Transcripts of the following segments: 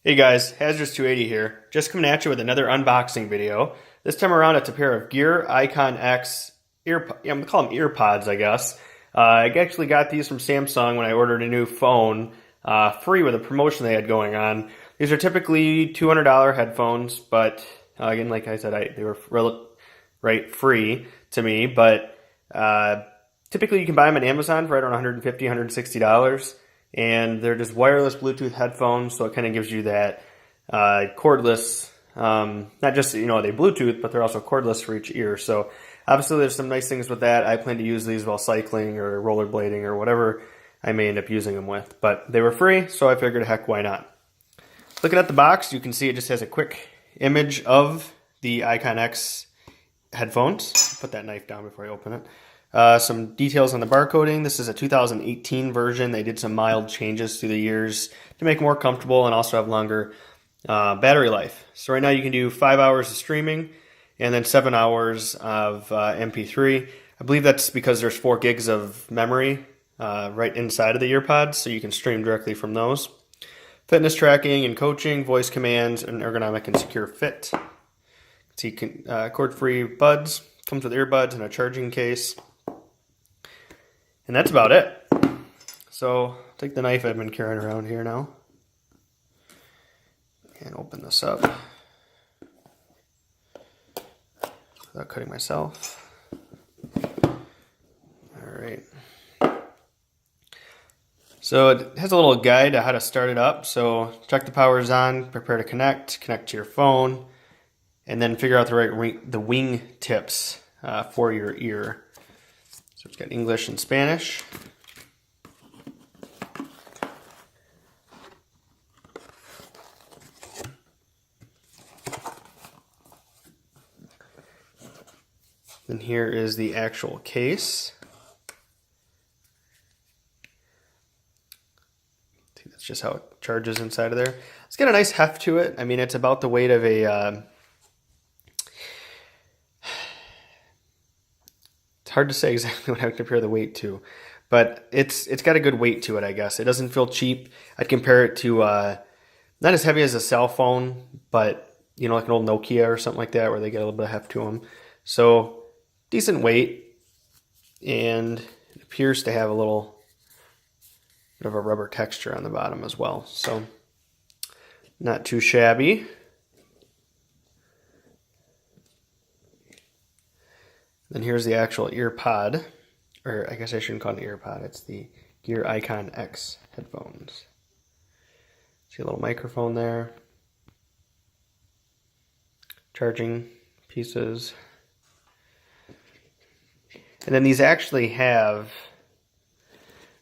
Hey guys, Hazardous280 here, just coming at you with another unboxing video. This time around it's a pair of Gear IconX I'm gonna call them ear pods, I guess. I actually got these from Samsung when I ordered a new phone, free with a promotion they had going on. These are typically $200 headphones, but again, like I said, they were free to me, but typically you can buy them on Amazon for right around $150, $160. And they're just wireless Bluetooth headphones, so it kind of gives you that cordless, not just, they Bluetooth, but they're also cordless for each ear. So obviously there's some nice things with that. I plan to use these while cycling or rollerblading or whatever I may end up using them with. But they were free, so I figured, heck, why not? Looking at the box, you can see it just has a quick image of the IconX headphones. Put that knife down before I open it. Some details on the barcoding. This is a 2018 version. They did some mild changes through the years to make it more comfortable and also have longer battery life. So right now you can do 5 hours of streaming and then 7 hours of MP3. I believe that's because there's 4 gigs of memory right inside of the ear pods, so you can stream directly from those. Fitness tracking and coaching, voice commands, and ergonomic and secure fit. See, cord-free buds. Comes with earbuds and a charging case. And that's about it. So I'll take the knife I've been carrying around here now and open this up without cutting myself. Alright. So it has a little guide on how to start it up. So check the power is on, prepare to connect to your phone, and then figure out the wing tips for your ear. So it's got English and Spanish. Then here is the actual case. See, that's just how it charges inside of there. It's got a nice heft to it. I mean, it's about the weight of a hard to say exactly what I would compare the weight to, but it's got a good weight to it, I guess. It doesn't feel cheap. I'd compare it to not as heavy as a cell phone, but like an old Nokia or something like that, where they get a little bit of heft to them. So decent weight, and it appears to have a little bit of a rubber texture on the bottom as well. So not too shabby. Then here's the actual ear pod, or I guess I shouldn't call it an ear pod. It's the Gear IconX headphones. See a little microphone there. Charging pieces. And then these actually have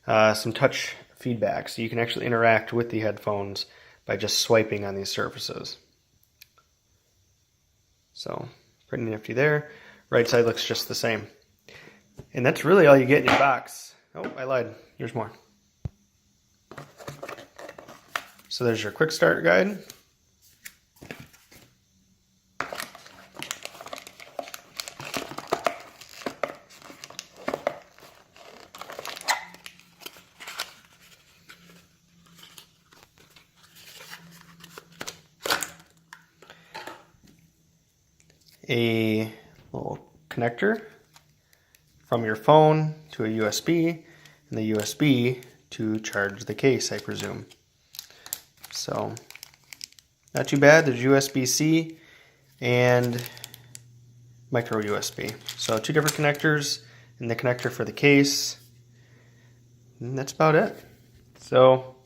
some touch feedback, so you can actually interact with the headphones by just swiping on these surfaces. So pretty nifty there. Right side looks just the same. And that's really all you get in your box. Oh, I lied. There's more. So there's your quick start guide. A little connector from your phone to a USB, and the USB to charge the case, I presume. So not too bad. There's USB-C and micro USB. So 2 different connectors, and the connector for the case. And that's about it. So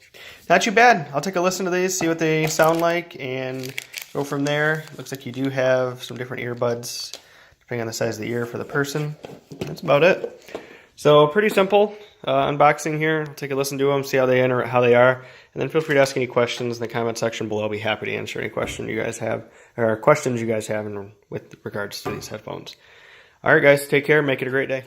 not too bad. I'll take a listen to these, see what they sound like, and go from there. Looks like you do have some different earbuds depending on the size of the ear for the person. That's about it. So pretty simple unboxing here. I'll take a listen to them, see how they are, and then feel free to ask any questions in the comment section below. I'll be happy to answer any question you guys have, or questions you guys have with regards to these headphones. All right, guys, take care. Make it a great day.